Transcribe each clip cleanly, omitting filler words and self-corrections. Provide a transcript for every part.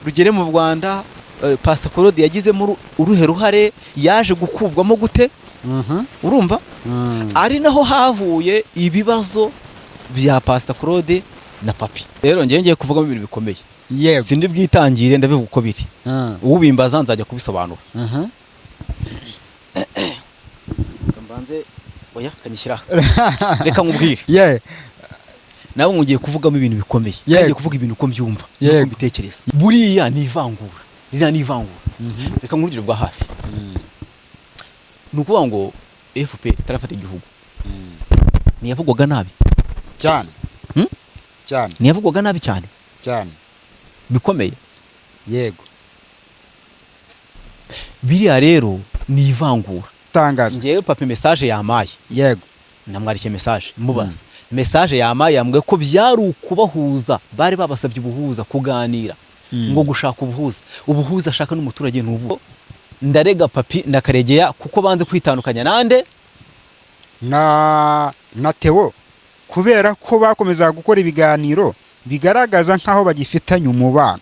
rugere mu Rwanda. Pastor Claude yagizemo uruhe ruhare, yaje gukuvwamo gute? Urumva? Ari naho havuye ibibazo bya Pastor Claude na Papi. Rero ngiye kuvugamo ibintu bikomeye. Yego. Sindi bwitangire ndabivuga uko biri. Ubimbaza nzajya kubisobanura. Kambanze oya kanyishyira. Reka nkubwire. Yeah. Nawe ngiye kuvugamo ibintu bikomeye. Kandi kuvuga ibintu uko mbyumva, uko mbitekereza. Buriya ni ivangura. Rira ni ivangura. Reka nkurugire bwa hafi. Nukuvuga ngo FPR tarafata igihugu. Niyavugwaga nabi cyane. Cyane. Niyavugwaga nabi cyane. Cyane. Bikomeye. Yego. Biriya rero ni ivangura. Tangaza. Ngewe Papi message yamaye. Yego. Namwarikiye message mubaza. Message yamaye yambwe ko byari ukubahuza, bari babasabye ubuhuza kuganira. Ngo gushaka ubuhuza ashaka n'umuturage n'ubu. Ndarega Papi ndakaregea kuko banze kwitandukanya nande na Theo, kubera ko bakomeza gukora ibiganiro bigaragaza nkaho bagifitanye umubano.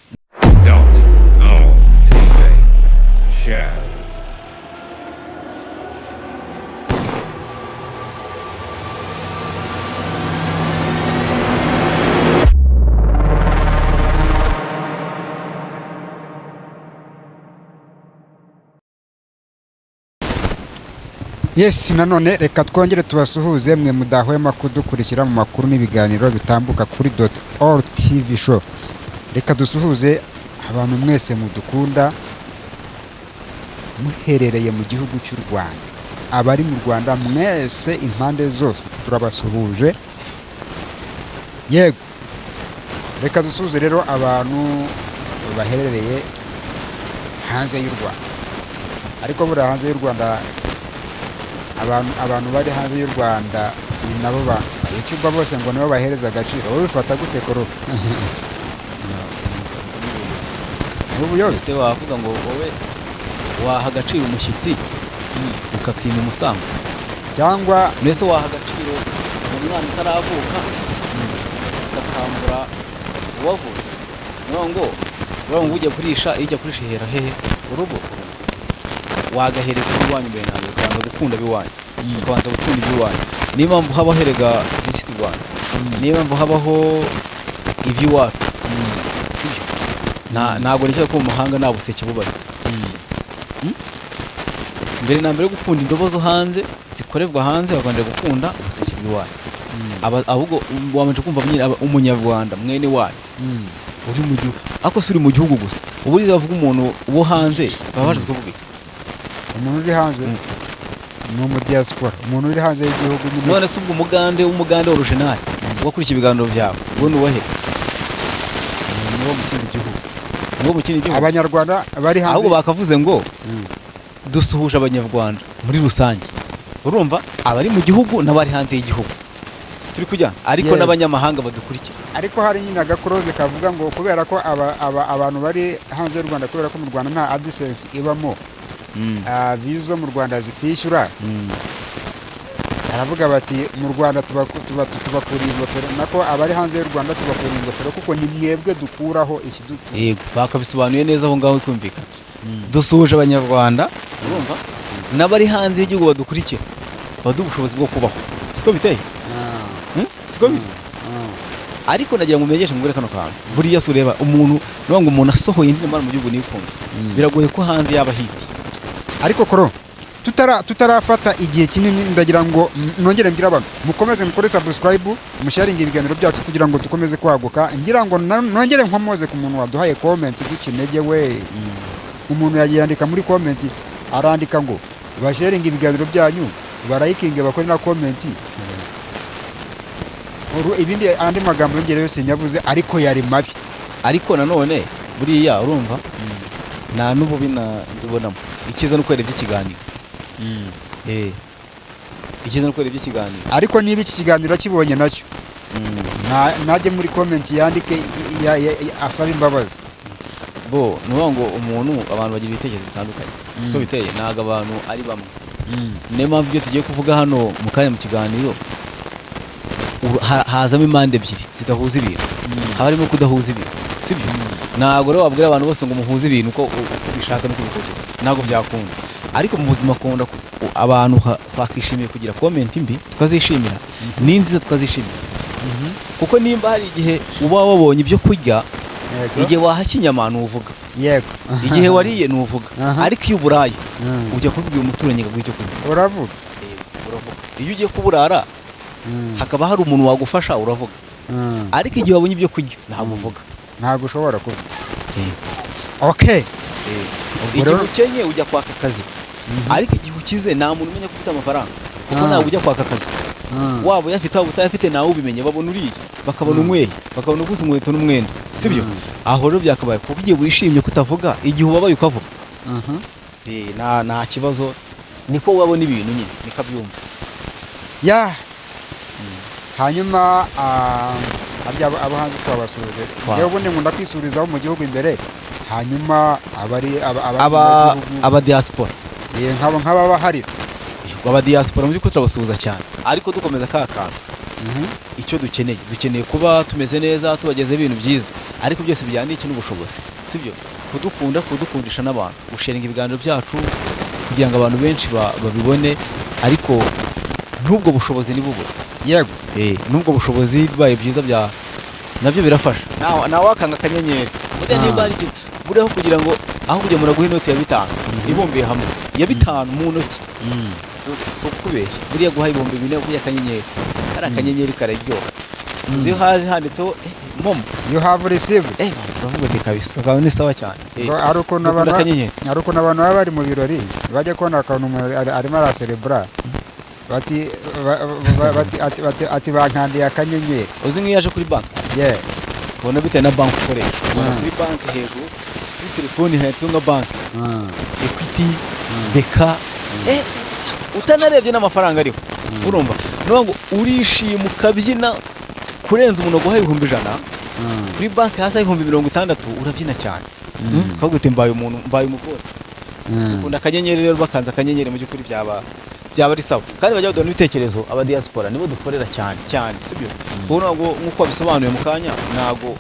Yes, nanone reka twongere tubasuhuze mwe mudahwema kudukurikira mu makuru n'ibiganiro bitambuka kuri .all TV show. Reka dusuhuze abantu mwese mudukunda muherereye mu gihugu cy'u Rwanda. Abari mu Rwanda mwese impande zose turabasuhuje. Yego. Reka dusuhuze rero abantu baherereye hanze y'u Rwanda. Ariko buri hanze y'u Rwanda abantu bari hanze y'u Rwanda nabo icyuba bose ngo nibo bahereza agaciro. Wowe bifata gute koro? Ubu yose wavuga ngo wowe waha agaciro umushyitsi ukakima umusango, cyangwa nese waha agaciro umwana utaravuka ukakambura uwavutse. ngo ujya kurisha ihera hehe urugo, wagahereza iwanyu mbere nawe ukabanza gukunda biwanyu, ukabanza gukunda iby'iwanyu. Niyo mpamvu haba herega Visit Rwanda, niyo mpamvu habaho iby'iwacu, sibyo? Ntabwo nishaka ko mu mahanga nta buseke bubayo. Mbere na mbere gukunda indobo zo hanze zikorerwa hanze, bakongera gukunda ubuseke bw'iwanyu. Ahubwo wamanje kumva umunyarwanda mwene wanyu uri mu gihugu, ako suri mu gihugu gusa. Uburiza bavuga umuntu wo hanze babaje kuvuga umuntu uri hanze no mu diaspora, umuntu uri hanze y'igihugu. None se ubwo umugande original wakurikiye ibiganiro byawe ngo nuwahe no mu kindi gihugu, ngo mu kindi gihugu abanyarwanda bari hanze. Ahubwo bakavuze ngo dusuhuje abanyarwanda muri rusange. Urumva abari mu gihugu n'abari hanze y'igihugu turi kujya, ariko n'abanyamahanga badukurikira. Ariko hari nyine agakoroze kavuga ngo kubera ko abantu bari hanze y'u Rwanda, kubera ko mu Rwanda nta AdSense ibamo, bizo mu Rwanda zitishyura, aravuga bati mu Rwanda tubakuriye ingofero, nako abari hanze y'u Rwanda tubakuriye ingofero kuko ni mwebwe dukuraho ikidutu. Yego, bakabisobanuye neza aho ngaho kumvikana. Dusuhuje abanyarwanda, urumva, n'abari hanze y'igihugu badukurikira, baduha ubushobozi bwo kubaho. Siko biteye? Siko biri? Ariko nagira ngo umenyeshe ngure kano kantu. Buriya se ureba umuntu no ngo umuntu asohoye indirimbo mu gihugu n'ikunda, biragoye ko hanze yaba hiti. Ariko koro tutarafata igihe kinini, ndagira ngo nongere mbira abantu mukomeze mukore subscribe, musharinga ibiganiro byacu kugira ngo dukomeze kwaguka. Ngira ngo nongere nkomoze ku muntu waduhaye comments dukinege we. Umuntu yandika muri comment, arandika ngo basharinga ibiganiro byanyu, barayikinge bakore na comment. Ibindi andi magambo yongere yose nyavuze ariko yari mabi. Ariko nanone buriya urumva nta n'ububi ndibonamo. Ikiza no kwereka ikiganiro. Ikiza no kwereka ikiganiro. Ariko niba iki kiganiro kibonye nacyo, najye muri comment yandike asaba imbabazi. Bo nuvuga ngo umuntu, abantu bagira ibitekerezo bitandukanye. Siko biteye, naga abantu ari bamwe. Niyo mpamvu ibyo tugiye kuvuga hano mu kanya mu kiganiro hazamo impande ebyiri zidahuza ibintu, haba harimo kudahuza ibintu, sibyo? ntabwo rero wabwira abantu bose ngo muhuze ibintu uko ubishaka no kubitekereza, ntabwo byakunda. Ariko mu buzima akunda abantu twakishimiye kugira comment mbi tukazishimira, n'inziza tukazishimira, kuko nimba hari igihe uba wabonye ibyo kurya, igihe wahashye inyama ntuvuga, yego, igihe wariye ntuvuga, ariko iyo uburaye ujya kubibwira umuturanyi ngo icyo kurya uravuga, uravuga. Iyo ugiye kuburara hakaba hari umuntu wagufasha uravuga, ariko igihe wabonye ibyo kurya ntabwo uvuga, ntabwo ushobora kuvuga. Okay, igihe ukenye ujya kwaka akazi, ariko igihe ukize nta muntu umenya ko ufite amafaranga, kuko ntabwo ujya kwaka akazi, waba uyafite waba utayafite nawe ubimenye, babona uriye, bakabona unyweye, bakabona uguze inkweto n'umwenda, sibyo? Aho rero byakabaye, kuko igihe wishimye kutavuga, igihe ubabaye ukavuga, nta kibazo, niko wabona ibintu nyine, niko abyumva. ya hanyuma abo hanze twabasuje, yewe ubundi nkunda kwisurizaho mu gihugu imbere, hanyuma aba diaspora, nk'ababa hari aba diaspora mu by'ukuri turabasuhuza cyane, ariko dukomeza ka kantu, icyo dukeneye kuba tumeze neza, tubageze ibintu byiza, ariko byose bijyana n'iki n'ubushobozi, sibyo? Kudukundisha n'abantu, gusharinga ibiganiro byacu kugira ngo abantu benshi babibone, ariko n'ubwo bushobozi nibubura. Yego, n'ubwo bushobozi bibaye byiza nabyo birafasha. Nawe wakanga akanyenyeri, burya niba hari ikintu buriho kugira ngo aho kujya muraguha inoti ya 5 ibumbiye hamwe ya 5 mu ntoki, so kubeshya, buriya guha 4,000 kujya akanyenyeri, ari akanyenyeri kararyoha. Uzi haje handitseho momo, you have received, uravuga ati kabisa ni sawa cyane. Ari uko n'abantu baba bari mu birori bajya kubona akantu arimo araserebura, ati bankandiye akanyenyeri. Uzi nk'iyo yaje kuri banki, ubona bitewe na banki ukoresha, ubona kuri banki hejuru kuri telefoni handitseho nka banki Equity, Beka, utanarebye n'amafaranga ariho, urumva niyo ngo urishima ukabyina kurenza umuntu guha 100,000 kuri banki hasi 60,000 urabyina cyane, ukavuga uti mbaye umubosi. Ukunda akanyenyeri rero, bakanza akanyenyeri mu by'ukuri byaba ari sawa, kandi bajya badona ibitekerezo. Aba diaspora nibo dukorera cyane, sibyo? Ubu ntabwo nk'uko bisobanuye mu kanya, ntabwo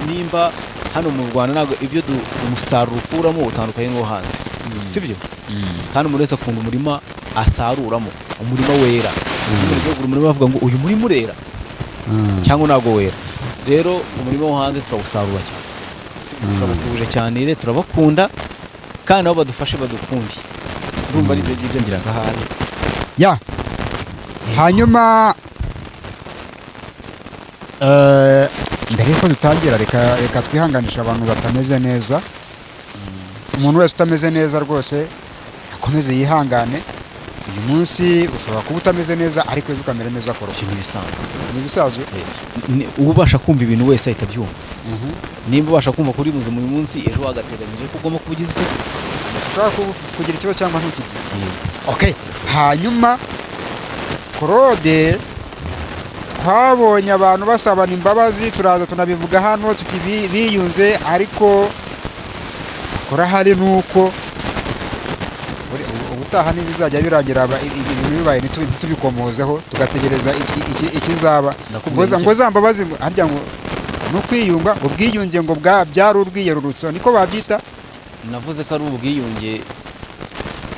nimba hano mu Rwanda ntabwo ibyo umusaruro ukuramo utandukanye n'uwo hanze, sibyo? Kandi umuntu wese akunda umurima asaruramo, umurima wera, umurima bavuga ngo uyu murima urera cyangwa ntabwo wera. Rero umurima wo hanze turawusarura cyane, sibyo? Turabasuhuje cyane, rero turabakunda, kandi nabo badufashe badukundi, urumva ari ibyo ngibyo ngira ngahari. Hanyuma mbere yuko dutangira, reka twihanganisha abantu batameze neza. Umuntu wese utameze neza rwose akomeze yihangane. Uyu munsi ushobora kuba utameze neza, ariko ejo ukamera neza koro. Ni ibisanzwe. Uba ubasha kumva ibintu wese ahita abyumva. Nimba ubasha kumva kuri muzima uyu munsi, ejo wagateganyije ko ugomba kubugiza ute, ushobora kugira ikibazo cyangwa ntukigire. Okay, hanyuma Claude, twabonye abantu basabana imbabazi, turaza tunabivuga hano tuti biyunze, ariko hari nuko ubutaha n'ibizajya birangira ibintu bibaye ntitubikomozeho, tugategereza ikizaba. Ngo za mbabazi harya ngo no kwiyunga, ubwiyunge ngo byari urwiyerurutso, niko babyita. Navuze ko ari ubwiyunge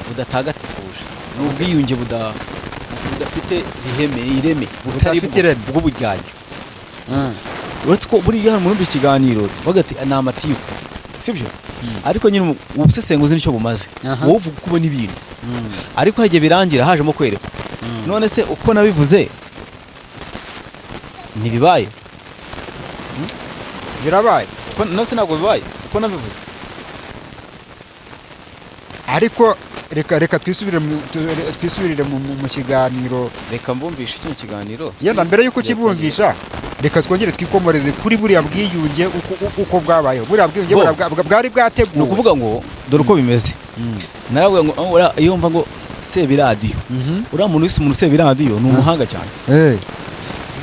budatagatifuje, ni ubwiyunge budafite ireme, butari bw'uburyarya. Uretse ko buriya hano muri iki kiganiro bagati ni amatiku, sibyo? Ariko nyine ubusesenguzi nicyo bumaze, wowe uvuga uko ubona ibintu, ariko hagiye birangira hajemo kwerekwa. None se uko nabivuze ntibibaye? Birabaye. Nose ntabwo bibaye uko nabivuze. Ariko reka twisubirire mu kiganiro. Reka mbumvishe iki kiganiro. Yenda mbere yuko kibumvisha, reka twongere twikomoreze kuri buriya bwiyunge uko bwabayeho. Buriya bwiyunge bwari bwateguwe. Ni ukuvuga ngo dore uko bimeze. Naravuga ngo iyo mva ngo Sebiradiyo, uriya muntu wese umuntu Sebiradiyo ni umuhanga cyane.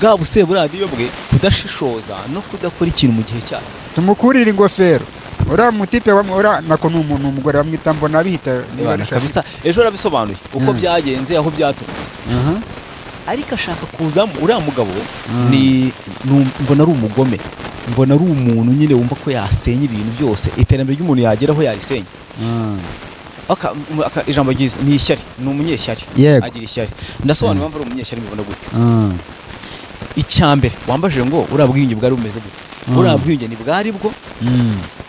Bwa Sebiradiyo bwe kudashishoza no kudakora ikintu mu gihe cyayo. Tumukurira ingofero. Uriya mutipe nako ni umuntu, umugore bamwita mbona bihita kabisa. Ejo arabisobanuye uko byagenze, aho byaturutse. Ariko ashaka kuzamo uriya mugabo, mbona ari umugome. mbona ari umuntu nyine wumva ko yasenya ibintu byose iterambere ry'umuntu yageraho yarisenya. Ijambo ryiza ni ishyari, ni umunyeshyari, agira ishyari. Ndasobanura impamvu ari umunyeshyari mbibona gutyo. Icyambere wambajije ngo uriya bwiyunge bwari bumeze gute. Uriya bwiyunge ni bwari bwo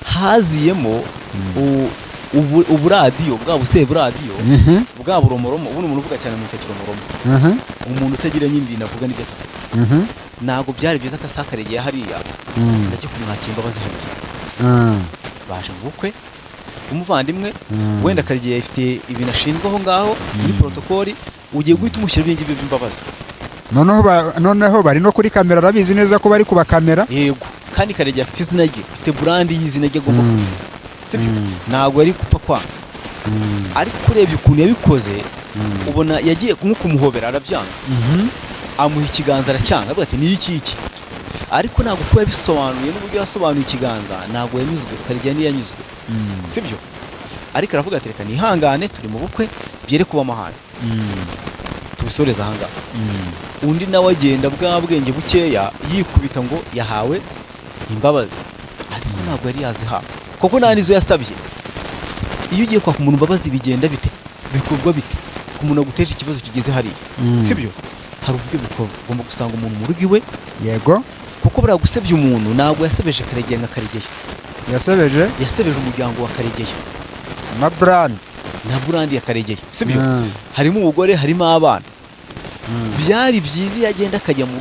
haziyemo uburadiyo bwa buseburadiyo bwa buromoromo. Ubundi umuntu uvuga cyane mu kiromoromo, umuntu utagira nyine ibintu avuga n'ibyo atavuga. Ntabwo byari byiza ko asakaregeye hariya ndetse kumwakira imbabazi hariya. Baje mu bukwe umuvandimwe wenda Karegeya ifite ibintu ashinzwe aho ngaho muri protokoli, ugiye guhita umushyira ibingi by'imbabazi. Noneho bari no kuri kamera, arabizi neza ko bari kuba kamera. Yego, kandi Karegeya afite izina rye, afite brand y'izina rye agomba kugira. Sibyo? Ntabwo yari gupfa kwanga. Ariko urebye ukuntu yabikoze, ubona yagiye kumuhobera arabyanga. Amuha ikiganza aracyanga, avuga ati ni iki. Ariko ntabwo kuba yabisobanuye n'uburyo yasobanuye ikiganza, ntabwo yanyuzwe. Karegeya ntiyanyuzwe. Sibyo? Ariko aravuga ati reka nihangane, turi mu bukwe byere kuba amahane. Tubisoreza ahangaha. Undi nawe agenda bwa bwenge bukeya yikubita ngo yahawe imbabazi, ariko ntabwo yari yazihawe kuko nta nizo yasabye. Iyo ugiye kwaka umuntu imbabazi bigenda bite, bikorwa bite ku muntu aguteje ikibazo kigeze hariya. Sibyo? Hari uburyo bikorwa, ugomba gusanga umuntu mu rugo iwe. Yego, kuko buriya gusebya umuntu ntabwo yasebeje Karegeya nka Karegeya, yasebeje umuryango wa Karegeya na brand ya Karegeya. Sibyo? Harimo umugore, harimo abana. Byari byiza iyo agenda akajya mu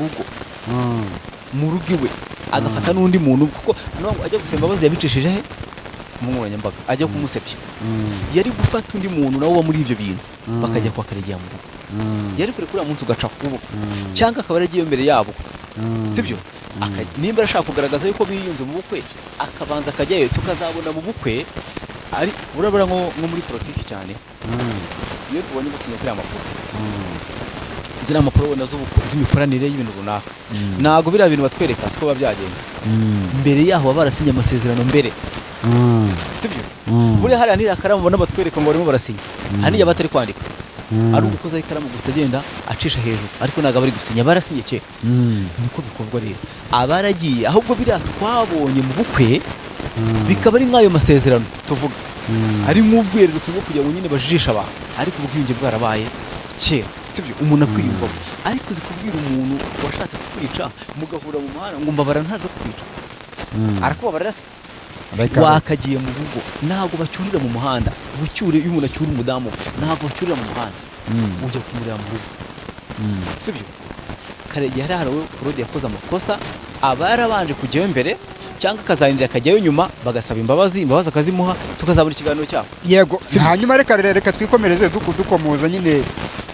rugo iwe agafata n'undi muntu, kuko ajya gusaba imbabazi yabicishije he mu nkoranyambaga, ajya kumusebya. Yari gufata undi muntu nawe uba muri ibyo bintu bakajya kwa Karegeya mu rugo. Yari kure kuri munsi ugaca kubo cyangwa akaba yaragiye imbere yabo. Sibyo? Nimba arashaka kugaragaza yuko biyunze mu bukwe, akabanza akajyayo tukazabona mu bukwe. Ari urabura nko muri politiki cyane. Iyo tubonye basinya ziriya makuru, ziriya makuru wenda z'imikoranire y'ibintu runaka, ntabwo biriya bintu batwereka siko biba byagenze. Mbere yaho baba barasinye amasezerano mbere. Sibyo? Muri hariya ntiriya karamu ubona batwereka ngo barimo barasinya, haniya batari kwandika, ari ugukozaho ikaramu gusa agenda acisha hejuru, ariko ntabwo bari gusinya, barasinye kera. Niko bikorwa rero. Abaragiye ahubwo biriya twabonye mu bukwe bikaba ari nk'ayo masezerano tuvuga, ari nk'ubwererutse bwo kugira ngo nyine bajijishe abantu, ariko ubwiyunge bwarabaye kera. Sibyo? Umuntu akwiyumva, ariko uzi kubwira umuntu washatse kukwica mugahura mu muhanda ngo mbabara ntaje kukwica, arakubabarira se? Wakagiye mu rugo, ntabwo bacyurira mu muhanda. Bucyure iyo umuntu acyura umudamu, ntabwo bacyurira mu muhanda, ujya kumurira mu rugo. Sibyo? Karegeya harawe Claude yakoze amakosa, aba yarabanje kujyayo mbere cyangwa akazarindira akajyayo nyuma bagasaba imbabazi akazimuha, tukazabura ikiganiro cyabo. Yego, hanyuma reka twikomereze dukomoza nyine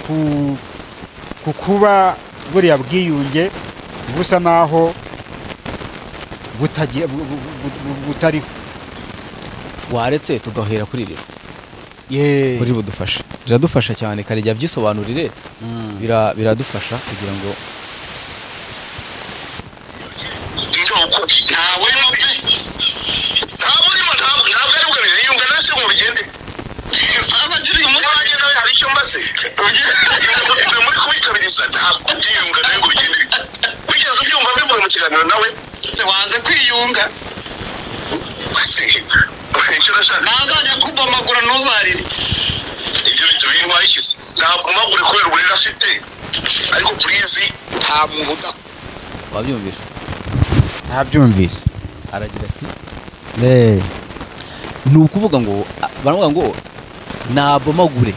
ku kuba buriya bwiyunge busa naho butariho. Waretse tugahera kuri rero. Kuri budufasha, biradufasha cyane. Karegeya byisobanurire, biradufasha kugira ngo wanze kwiyunga ntazajya kuba amaguru ntuzarire. Ibyo bintu bintwaye iki? Ntabwo amaguru kubera uburere afite, ariko purizi nta muntu wabyumvise. Ntabyumvise. Aragira ati ni ukuvuga ngo baravuga ngo nabomagure.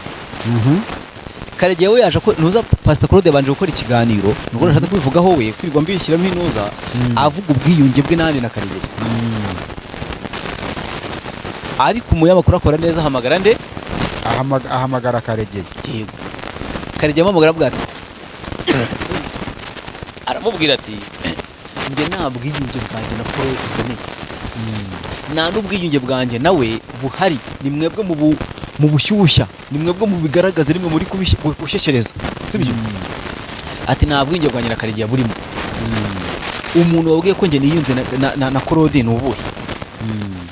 Karegeya we yaje ko nuza Pastor Claude yabanje gukora ikiganiro, nuko nashatse kubivugaho we kwirwa mbishyiramo intuza avuga ubwiyunge bwe nandi na Karegeya. Ariko umunyamakuru akora neza, ahamagara nde? Ahamagara Karegeya. Yego, Karegeya amamagara avuga ati aramubwira ati njye nta bwiyunge bwanjye na Paul iboneye, nta n'ubwiyunge bwanjye nawe buhari, ni mwebwe mu bushyushya, ni mwebwe mu bigaragaza, rimwe muri kubushyeshereza. Sibyo? Ati nta bwiyunge bwanjye na Karegeya burimo. Umuntu wabwiye ko njye niyunze na Claude ni ubuhe?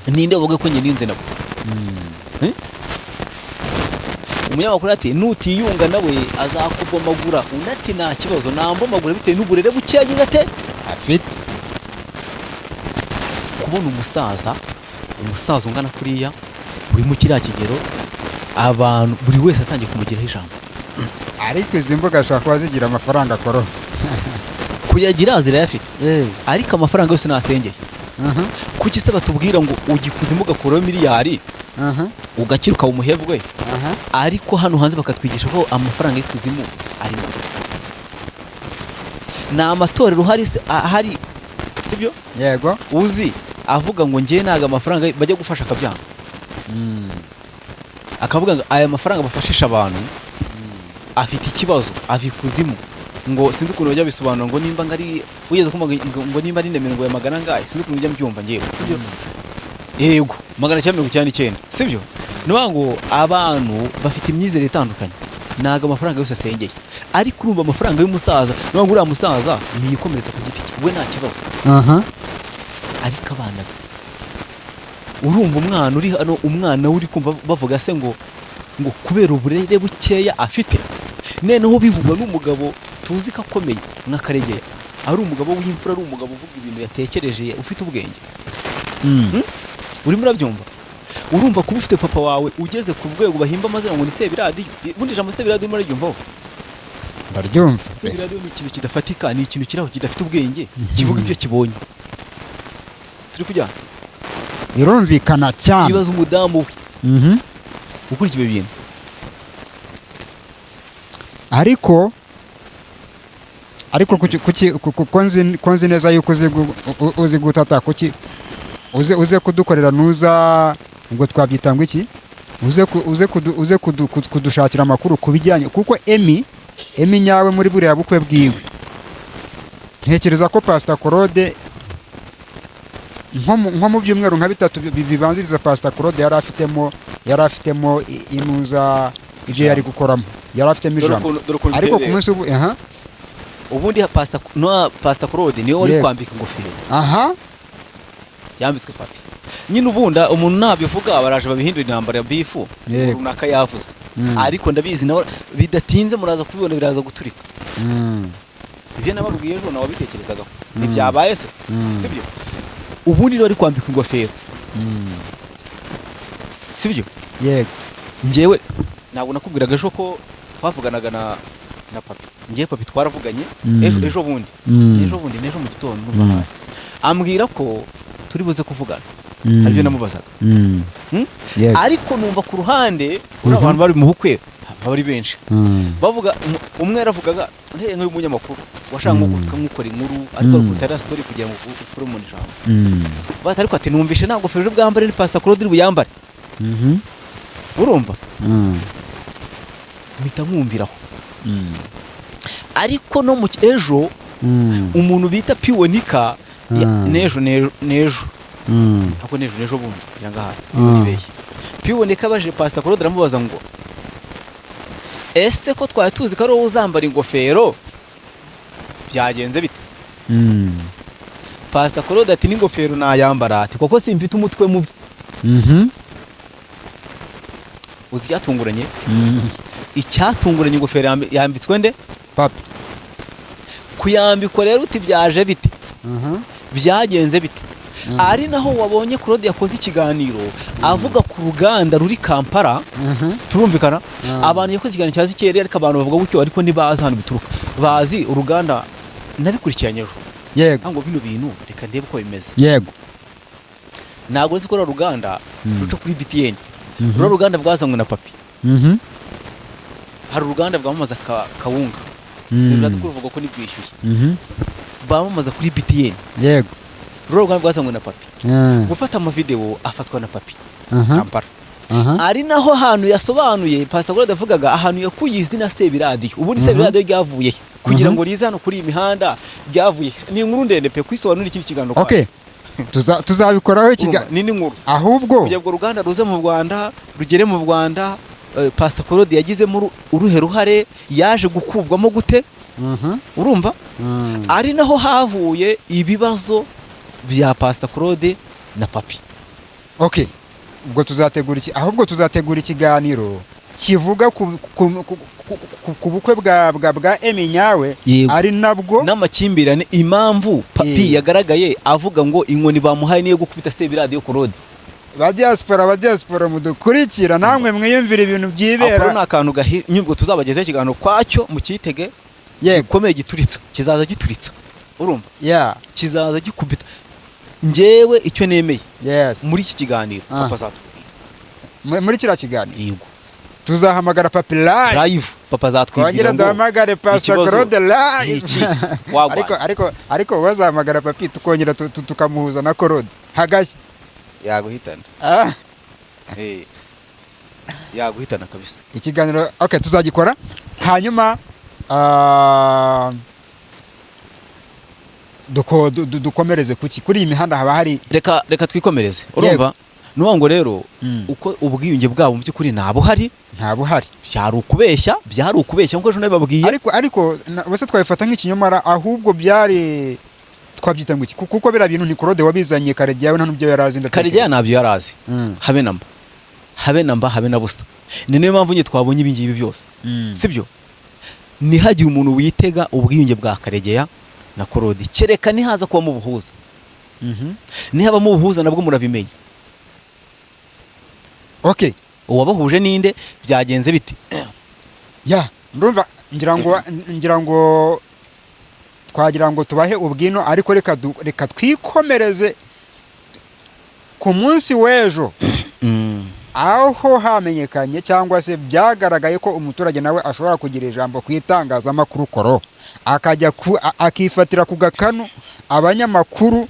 Ninde wabwiye ko njye niyunze nabo? Umunyamakuru ati nutiyunga nawe azakubomagura. Unati nta kibazo, nambomagura bitewe n'uburere buke yagize ate afite. kubona umusaza ungana kuriya uri mu kiriya kigero abantu buri wese atangiye kumugiraho ijambo. ariko izi mbuga ashobora kuba zigira amafaranga koro. Kuyagira zirayafite ariko amafaranga yose nasengeye. Kuki se batubwira ngo ugikuza imbuga koroho miliyari ugakira ukaba umuhebwe, ariko hano hanze bakatwigisha ko amafaranga y'ikuzimu ari mu ni amatorero ahari sibyo? Yego. Uzi avuga ngo ngiye naga amafaranga bajya gufasha akabyanga. Akavuga ngo aya mafaranga bafashisha abantu afite ikibazo avikuzimu, ngo sinzi ukuntu bajya bisobanura ngo nimba ngari ugeze ngo nimba ari ndemero ya magana ngahe, sinzi ukuntu bijya mbyumva ngewe sibyo? Yego 999 sibyo? Niba ngo abantu bafite imyizere itandukanye naga amafaranga yose asengeye, ariko urumva amafaranga y'umusaza niba ngo uriya musaza niyikomeretsa ku giti cye we nta kibazo. Ariko abana urumva umwana uri hano, umwana uri kumva bavuga se ngo kubera uburere bukeya afite, noneho bivugwa n'umugabo tuzi ko akomeye nka Karegeya, ari umugabo w'imfura, ari umugabo uvuga ibintu yatekereje ufite ubwenge. Urimo urabyumva? Urumva kuba ufite papa wawe ugeze ku rwego bahimba amazina ngo ni Sebiradi, bundi jambo Sebiradi urimo uraryumvaho? Ndaryumva. Sebiradi ni ikintu kidafatika, ni ikintu kiraho kidafite ubwenge, kivuga ibyo kibonye. Turi kujyana birumvikana cyane. Ibaza umudamu we ukurikije ibintu. Ariko konzi neza yuko uzi gutata kuki uze kudukorera nuza ngo twabyita ngo iki, uze kudushakira amakuru kubijyanye, kuko Emi nyawe muri buriya bukwe bwiwe ntekereza ko Pastor Claude nko mu byumweru nka bitatu bibanziriza Pastor Claude yari afitemo inuza ibyo yari gukoramo, yari afitemo ijambo. Ariko ku munsi ubundi Pastor Claude niwe wari kwambika ingofero yambitswe papi. Nyine ubunda umuntu nabivuga baraje babihindura intambara ya bifu runaka yavuze, ariko ndabizi nawe bidatinze muraza kubibona biraza guturika. Ibyo nababwiye ejo nawe bitekerezagaho ntibyabaye se sibyo? Ubundi wari kwambika ingofero sibyo? Yego. Ngewe ntabwo nakubwiraga ejo ko twavuganaga na papi. Ngiye papi twaravuganye ejo bundi n'ejo mu gitondo n'ubahari ambwira ko turi buze kuvugana, aribyo namubazaga. Ariko numva ku ruhande abantu bari mu bukwe bari benshi bavuga, umwe yaravugaga nk'umunyamakuru washaka gukora inkuru ariko gutara story kugira ngo ukure mu ijambo. Ariko ati numvishe ntabwo ngofero bwambare ni Pastor Claude buyambare. Urumva? Mpita nkumviraho. Ariko no mu ejo umuntu bita Piwonika nejo ako nejo bundi yangaha ibeshye. Piwonika baje Pastor Claude aramubaza ngo ese ko twari tuzi ko ari wowe uzambara ingofero byagenze bite? Pastor Claude ati n'ingofero nayambara ati kuko simfite umutwe mubi. Uzi cyatunguranye? Icyatunguranye ingofero yambitswe nde? Papi. Kuyambikwa rero uti byaje bite? Byagenze bite? Ari naho wabonye Claude yakoze ikiganiro avuga ku ruganda ruri Kampala. Turumvikana abantu yakoze ikiganiro cyazi kere, ariko abantu bavuga gutyo ariko ntibazi hano bituruka. Bazi uruganda nabikurikiranye ejo. Yego. Ngo bino bintu reka ndebe ko bimeze. Yego. Ntabwo nzi ko ruganda ruca kuri BTN. Ruganda bwazanywe na papi. Hari uruganda bwamamaza kawunga. Sinzi kuvuga ko nibwishyuye. Bamamaza kuri BTN. Yego. Ruganda bwazanywe na papi. Gufata amavideo afatwa na papi. Kampala. Ari naho hantu yasobanuye Pastor Claude avugaga ahantu yakuye izina Sebiradi. Ubundi Sebiradi ryavuye kugira ngo rize hano kuri imihanda ryavuye. Ni inkuru ndende pe kwisobanura ikindi kiganiro kwa. Okay. Tuzabikoraho nini nkuru. Ahubwo kugira ngo uruganda ruze mu Rwanda rugere mu Rwanda, Pastor Claude yagizemo uruhe ruhare, yaje gukuvwamo gute? Urumva? Ari naho havuye ibibazo bya Pastor Claude na papi. Okay. Ubwo tuzategura iki? Ahubwo tuzategura ikiganiro kivuga ku bukwe bwa Emi nyawe Yego. ari nabwo n'amakimbirane impamvu papi yagaragaye avuga ngo inkoni bamuhaye niyo gukubita Sebiradiyo Claude. ba diaspora mudukurikira namwe mwiyumvira ibintu byibera. Akora n'akantu nyubwo tuzabagezeho ikiganiro kwacyo mu kitege gikomeye gituritsa kizaza gituritsa urumva kizaza gikubita njyewe icyo nemeye muri iki kiganiro papa zatubwira muri kira kiganiro yego tuzahamagara papi live papa zatwibwira ngo duhamagare Pastor Claude live ariko bazahamagara papi tukongera tukamuhuza na Claude hagashya yaguhitana yaguhitana kabisa ikiganiro okay tuzagikora hanyuma dukomereze kuri iyi mihanda haba hari reka twikomereze urumva nuwa ngo rero uko ubwiyunge bwabo mu by'ukuri nta buhari byari ukubeshya nkuko ejo nabibabwiye ariko bose twabifata nk'ikinyomara ahubwo byari twabyita ngo iki kuko bira bintu ni Claude wabizanye Karegeya nta nubyo yarazi Karegeya ntabyo yarazi habe namba busa ni niyo mpamvu nye twabonye ibi ngibi byose sibyo nihagira umuntu witega ubwiyunge bwa Karegeya na Claude kereka nihaza kuba mu buhuza nihaba mu buhuza nabwo murabimenye okay uwabahuje ninde byagenze biti ndumva ngira ngo twagira ngo tubahe ubwino ariko reka twikomereze ku munsi w'ejo aho hamenyekanye cyangwa se byagaragaye ko umuturage nawe ashobora kugira ijambo ku itangazamakuru koro akajya akifatira ku gakanu abanyamakuru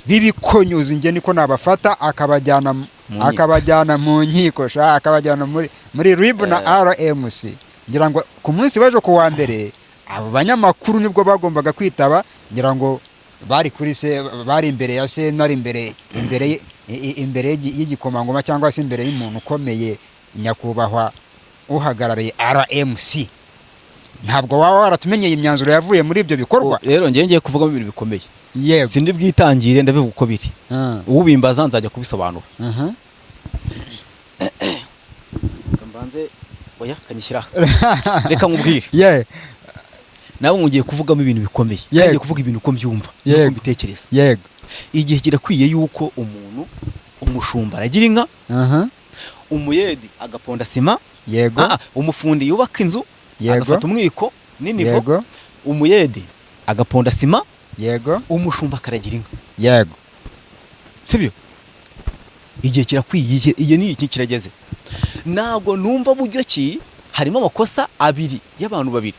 b'ibikonyuzi nge niko nabafata akabajyana mu nkiko akabajyana muri RIB na RMC ngira ngo ku munsi w'ejo ku wa mbere abo banyamakuru nibwo bagombaga kwitaba ngira ngo bari imbere ya sentare imbere y'igikomangoma cyangwa se imbere y'umuntu ukomeye nyakubahwa uhagarariye RMC ntabwo waba waratumenyeye imyanzuro yavuye muri ibyo bikorwa rero ngiye kuvugamo ibintu bikomeye sindi bwitangire ndabivuga uko biri ubimbaza nzajya kubisobanura kambanze oya kanyishyira reka nkubwire nawe ngiye kuvugamo ibintu bikomeye ngiye kuvuga ibintu uko mbyumva uko mbitekereza igihe kirakwiye yuko umuntu umushumba aragira inka umuyedi agaponda sima umufundi yubaka inzu agafata umwiko n'inivo umuyedi agaponda sima umushumba akaragira inka sibyo igihe kirakwiye igihe ni iki kirageze ntago numva buryo ki harimo amakosa abiri y'abantu babiri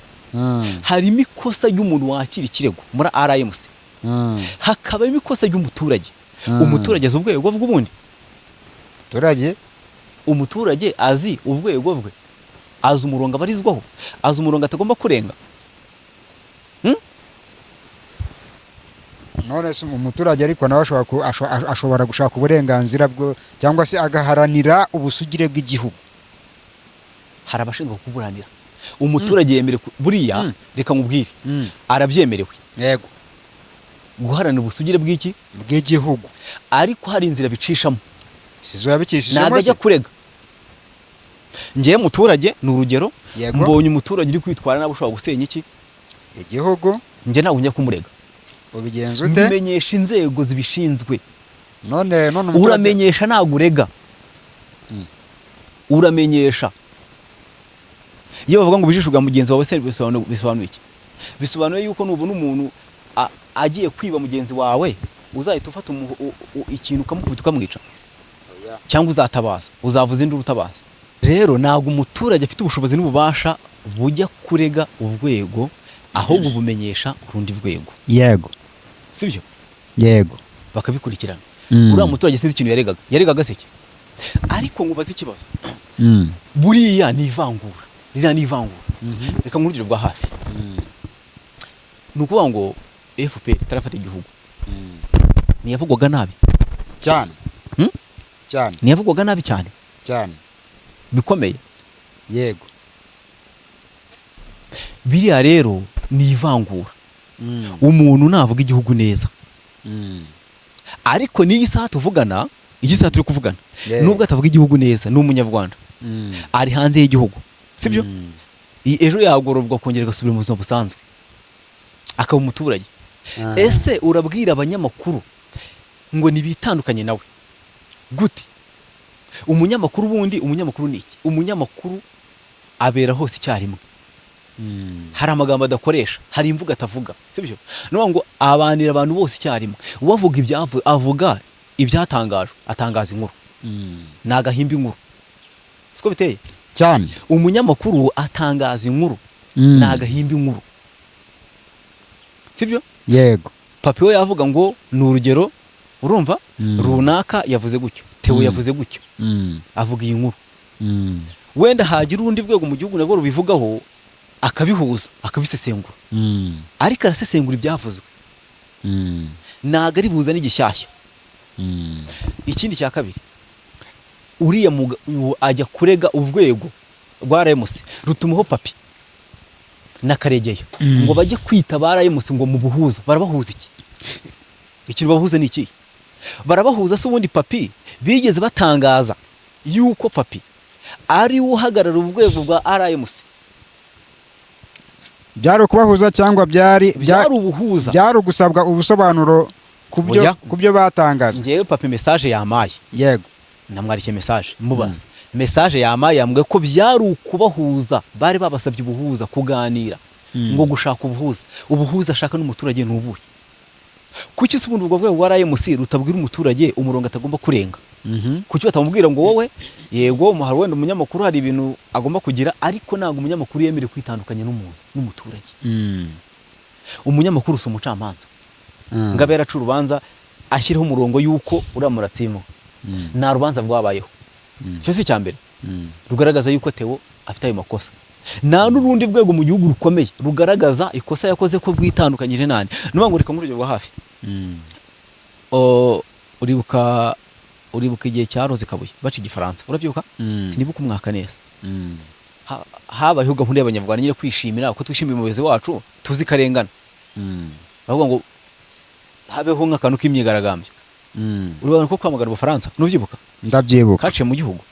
harimo ikosa ry'umuntu wakira ikirego muri RMC hakaba ikosa ry'umuturage umuturage azi ubwego bw'ubundi umuturage azi ubwego bwe azi umurongo abarizwaho azi umurongo atagomba kurenga none se umuturage ariko nawe ashobora gushaka uburenganzira bwo cyangwa se agaharanira ubusugire bw'igihugu hari abashinzwe kuburanira umuturage yemerewe buriya reka nkubwire arabyemerewe yego guharanira ubusugire bw'igihugu ariko hari inzira bicishamo sizo yabikishije ntabwo ajya kurega ngiye muturage ni urugero mbonye umuturage uri kwitwara nawe ushobora gusenya igihugu nge ntabwo njya kumurega ubigenza ute bimenyesha inzego zibishinzwe none uramenyesha ntabwo urega uramenyesha iyo bavuga ngo ubujisho bwa mugenzi wawe se bisobanuye iki bisobanuye yuko nubona umuntu agiye kwiba mugenzi wawe uzahita ufata ikintu ukamukubita ukamwica cyangwa uzatabaza uzavuza induru utabaza rero ntabwo umuturage afite ubushobozi n'ububasha bujya kurega urwego ahubwo bumenyesha urundi rwego sibyo bakabikurikirana uriya muturage sinzi ikintu yaregaga se ariko ngubaze ikibazo buriya ni ivangura reka nk'urugero rwa hafi ni ukuvuga ngo FPR itarafata igihugu ntiyavugwaga nabi cyane ntiyavugwaga nabi cyane bikomeye yego biriya rero ni ivangura umuntu navuga igihugu neza ariko n'iyi saha tuvugana iyi saha turi kuvugana nubwo atavuga igihugu neza ni umunyarwanda ari hanze y'igihugu sibyo ejo yagororwa kongera gasubira mu buzima busanzwe akaba umuturage ese urabwira abanyamakuru ngo nibitandukanye nawe gute umunyamakuru ni iki umunyamakuru abera hose icyarimwe hari amagambo adakoresha hari imvugo atavuga sibyo no ngo abanira abantu bose icyarimwe uwavuga avuga ibyatangajwe atangaza inkuru nagahimba inkuru siko biteye cyane umunyamakuru atangaza inkuru nagahimba inkuru sibyo yego papi we yavuga ngo ni urugero urumva runaka yavuze gutyo Theo yavuze gutyo avuga iyi nkuru wenda hagira urundi rwego mu gihugu nabwo rubivugaho akabihuza akabisesengura ariko arasesengura ibyavuzwe naga ari buza n'igishyashya ikindi cya kabiri uriya ajya kurega urwego rwa RMC rutumuho papi na Karegeya ngo bajye kwitabara RMC ngo mu buhuza barabahuza iki ikintu bahuza ni iki barabahuza se ubundi papi bigeze batangaza yuko papi ari uhagarara urwego rwa RMC byari kubahuza cyangwa byari ubuhuza byari gusabwa ubusobanuro kubyo batangaza ngewe papi message yamaye yego namwarikiye message mubaza message yamaye yambwe ko byari ukubahuza bari babasabye ubuhuza kuganira ngo gushaka ubuhuza ashaka n'umuturage n'ubuye kuki se ubundi ubwo rwego rwa RMC rutabwira umuturage umurongo atagomba kurenga kuki batamubwira ngo wowe yego umuhari wenda umunyamakuru hari ibintu agomba kugira ariko ntabwo umunyamakuru yemere kwitandukanya n'umuturage umunyamakuru si umucamanza ngabera aca urubanza ashyiraho umurongo yuko uramuratsimo nta rubanza rwabayeho cyo si cyambere rugaragaza yuko Theo afite ayo makosa nta n'urundi rwego mu gihugu rukomeye rugaragaza ikosa yakoze ko bwitandukanyije nani nuba ngo reka mu rugero rwa hafi uribuka igihe cya Rose Kabuye baca igifaransa urabyibuka sinibuka umwaka neza habayeho gahunda y'abanyarwanda nyine kwishimira ko twishimiye umuyobozi wacu tuzi karengana bavuga ngo habeho nk'akantu k'imyigaragambyo urabona ko kwamagana Ubufaransa n'ubyibuka ndabyibuka kaciye mu gihugu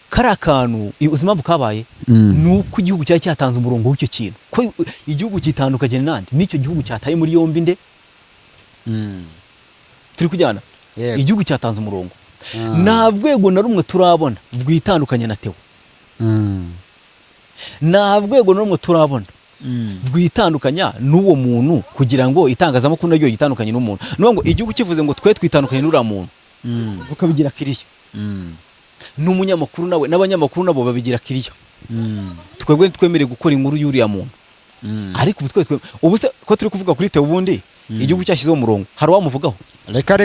kari akantu ubuzima bukabaye nuko igihugu cyari cyatanze umurongo w'icyo kintu ko igihugu kitandukanye n'andi n'icyo gihugu cyataye muri yombi nde turi kujyana igihugu cyatanze umurongo nta rwego na rumwe turabona rwitandukanye na Theo nta rwego na rumwe turabona rwitandukanya n'uwo muntu kugira ngo itangazamakuru naryo gitandukanye n'umuntu nuko ngo igihugu kivuze ngo twe twitandukanye n'ura muntu ukabigira kiriya n'umunyamakuru nawe n'abanyamakuru nabo babigira kiriya twebwe twemere gukora inkuru y'uriya muntu ariko ubu se ko turi kuvuga kuri Theo ubundi igihugu cyashyizeho umurongo hari wamuvugaho reka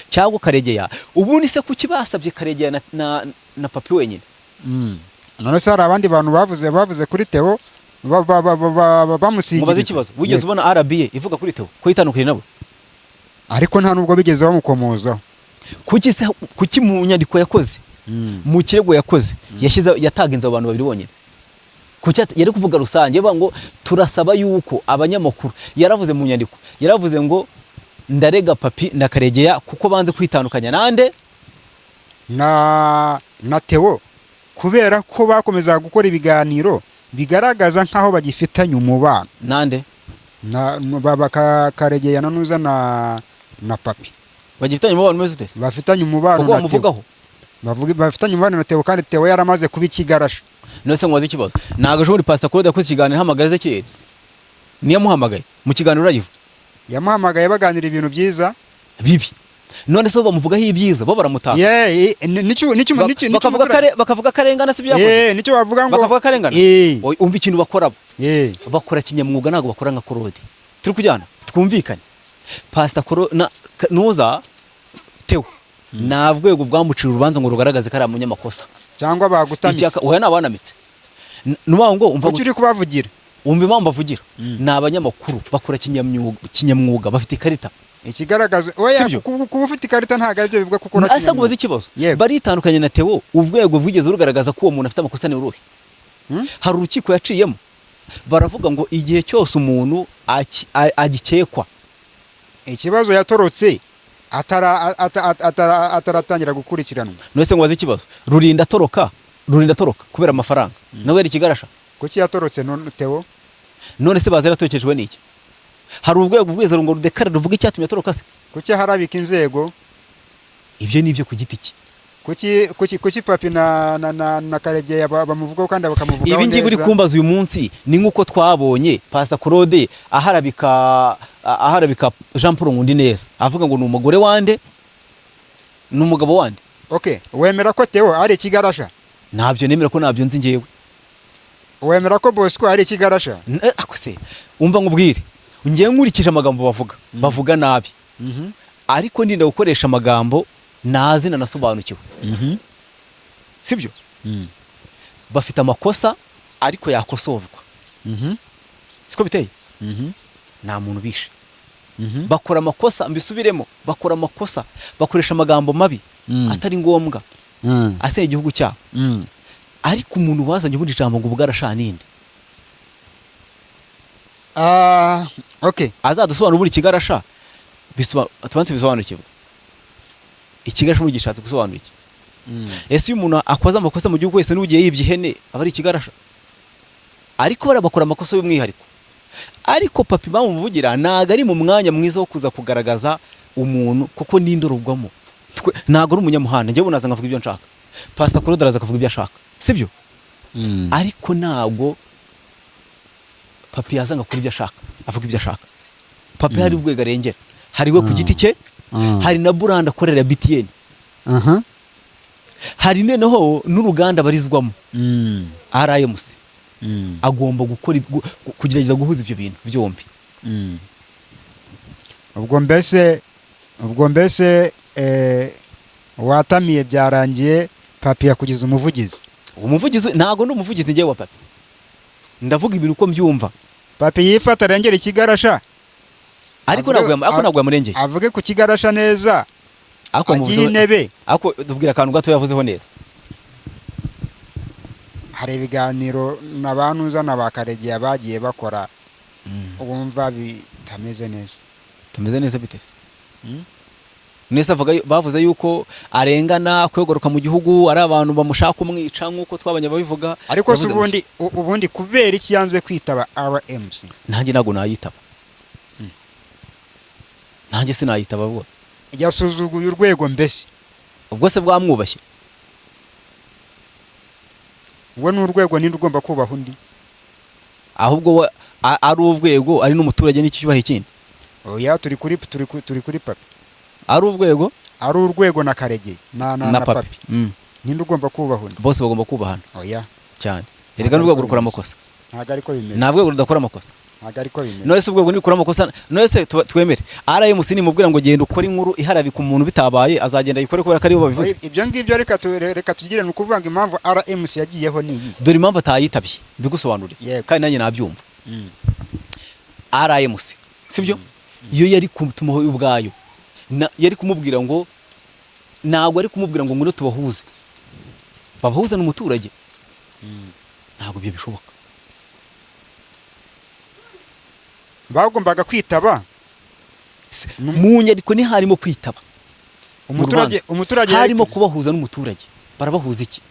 cyangwa Karegeya ubundi se kuki basabye Karegeya na papi wenyine none se hari abandi bantu bavuze kuri Theo bamusigiye mubaze ikibazo wigeze ubona RBA ivuga kuri Theo ko yitandukanye nabo ariko nta nubwo bigeze bamukomozaho kuki mu nyandiko yakoze mu kirego yakoze yataginze abantu babiri bonyine kuki yari kuvuga rusange ngo turasaba yuko abanyamakuru yaravuze mu nyandiko yaravuze ngo ndarega papi na Karegeya kuko banze kwitandukanya nande na Theo kubera ko bakomeza gukora ibiganiro bigaragaza nkaho bagifitanye umubano nande Karegeya nanuza na papi bagifitanye umubano meze ute bafitanye umubano na Theo bafitanye umubano na Theo kandi Theo yaramaze kuba ikigarasha nose ngwaze ikibazo nagaje muri Pastor Claude yakoze ikiganiro hamagaze Ezekiel niyo muhamagaye mu kiganiro urayivu yamuhamagaye baganira ibintu byiza bibi none so bamuvugaho ibyiza bo baramutaka bakavuga karengana si byakoze nicyo bavuga ngo bakavuga karengana umva ikintu bakora bakora kinyamwuga nago bakora nka Claude turi kujyana twumvikanye Pastor Claude nuza Theo nta rwego bwamucira urubanza ngo rugaragaze ko ari umunyamakosa cyangwa bagutamitse oya nabanamitse nuba ngo umva uri kubavugira umva impamvu avugira ni abanyamakuru bakora kinyamwuga bafite ikarita ikigaragaza oya kuba ufite ikarita ntago aribyo bivuga kuko asa kubaza ikibazo baritandukanye na Theo urwego rwigeze rugaragaza ko uwo muntu afite amakosa ni uruhe hari urukiko yaciyemo baravuga ngo igihe cyose umuntu agikekwa ikibazo yatorotse ataratangira gukurikiranwa. nose ngo waze ikibazo rurinda toroka kubera amafaranga nawe yari ikigarasha kuki yatorotse none Theo none se bazera tokejwe n'iki hari urwego bwiza ngo rudekara ruvuga icyatumye atoroka se kuki harabika inzego ibyo nibyo ku giti cye kuki papi na Karegeya bamuvugaho kandi bakamuvugaho neza. ibi ngibi uri kumbaza uyu munsi ni nkuko twabonye Pastor Claude aharabika Jean Paul Ngundi neza avuga ngo ni umugore wande ni umugabo wande. Okay, wemera ko Theo ari ikigarasha? Ntabyo nemera ko nabyo nzi ngewe. Wemera ko Bosco ari ikigarasha? Akose umva ngubwire ngiye nkurikije amagambo bavuga nabi. Ariko ndinda gukoresha amagambo nazi nanasobanukiwe. Sibyo? Bafite amakosa ariko yakosorwa. Siko biteye? Nta muntu bishe. Bakora amakosa mbisubiremo, bakora amakosa, bakoresha amagambo mabi atari ngombwa. Ase igihugu cyabo. Ariko umuntu wazanye ubundi jambo ngo bugarasha ninde? Okay. Azadusobanura buri kigarasha tubanze bisobanukirwa. Ikigarasha mu gishatse gusobanura iki? Ese uyu muntu akoze amakosa mu gihugu wese n'ugiye yibye ihene aba ari ikigarasha. Ariko barabakora amakosa y'umwihariko. Ariko papi bamuvugira naga ari mu mwanya mwiza wo kuza kugaragaza umuntu kuko n'indorogwamo. Nago ari umunyamuhanda ngiye bunaza ngavuga ibyo nshaka. Pastor Claude araza akavuga ibyo ashaka. Sibyo? Ariko nago papi yazanga kuri ibyo ashaka. Avuga ibyo ashaka. Papi hari ubwega rengera. Hari we ku giti cye. Hari na Buranda korera BTN. Hari neneho n'uruganda barizwamo. RMC. Agomba gukora kugerageza guhuza ibyo bintu byombi. Ubwo mbese watamiye byarangiye papi yakugize umuvugizi. Umuvugizi ntago ndi umuvugizi ngiye wa papi. Ndavuga ibintu uko mbyumva. Papi yifata rengera ikigarasha. Ariko nagwe yamurengeye. Avuge ku kigarasha neza. Ako muvuze intebe. Ako dubwira kantu gato yavuzeho neza. Hari ibiganiro n'abantu na bakaregiye bagiye bakora. Ubumva bitameze neza. Tumeze neza bitese. Nesa bavuze yuko arengana kwegoroka mu gihugu ari abantu bamushaka umwica nkuko twabanya babivuga. Ariko ubundi kubera iki yanze kwitaba RMC? Nanjye nago nayitaba. Nanjye sinayitaba bwo. Yasuzuguye urwego mbese. Ubwo se bwamwubashye. We n'urwego ninde ugomba kubaho undi? Ahubwo ari urwego ari n'umuturage n'iki cyubahe kindi. Oya turi kuri papi. Ari urwego na Karegeya na papi. Ninde ugomba kubaho undi? Bose bagomba kubahana. Oya cyane. Erega n'urwego rukora amakosa. Ntago ariko bimeze. Ntabwo rudakora amakosa. Ntago ariko bimeze. Nose ubwo nikora amakosa. Nose twemere. RMC ni mubwira ngo genda ukora inkuru iharabika umuntu bitabaye azagenda yikore kubera kari bo babivuze. Ibyo ngibyo reka tugire n'ukuvanga impamvu RMC yagiyeho niyi. Dore impamvu atayitabye bigusobanurire. Kandi nanjye nabyumva. RMC sibyo? Iyo yari kumutumaho ubwayo. Yari kumubwira ngo ntabwo ari kumubwira ngo ngwino tubahuze. Babahuza n'umuturage. Ntabwo byo bishoboka. Bagombaga kwitaba. Munye ariko ni harimo kwitaba. Umuturage harimo kubahuza n'umuturage. Barabahuza iki?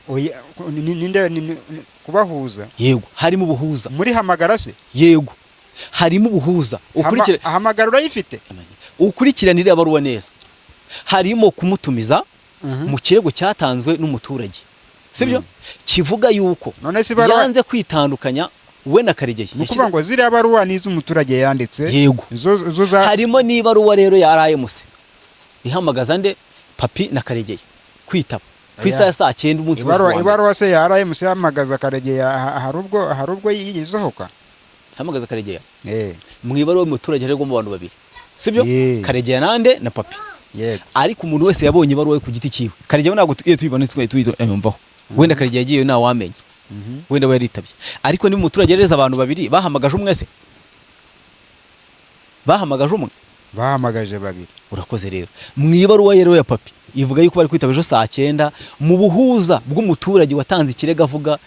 Oya ninde kubahuza? Yego, harimo ubuhuza. Muri hamagara se? Yego. Harimo ubuhuza. Ukurikira hamagara urayifite? Ukurikiranire abaruwa neza. Harimo kumutumiza mu kirego cyatanzwe n'umuturage. Sibyo? Kivuga yuko yanze kwitandukanya we na Karegeya. Nukuvuga ngo ziri abaruwa nizo umuturage yanditse. Yego. Harimo nibaruwa rero ya RMC. Ihamagaza nde papi na Karegeya kwitaba. Kwisa ya saa 9 umunsi wa ibaruwa se ya RMC hamagaza Karegeya harubwo yiyizohoka. Hamagaza Karegeya. Mu ibaruwa umuturage rero mu bantu babiri. Sibyo? Karegeya nande na papi. Yego. Ariko umuntu wese yabonye ibaruwa ku giti cyiwe. Karegeya ntabwo tuyibona tuyumvaho. Wenda Karegeya yagiye nawe wamenye. Wenda we yaritabye. Ariko ni umuturage reza abantu babiri bahamagaje umwe se. Bahamagaje babiri. Urakoze rero. Mu ibaruwa rero ya papi ivuga yuko bari kwitaba ejo saa 9 mu buhuza bw'umuturage watanze ikirego avuga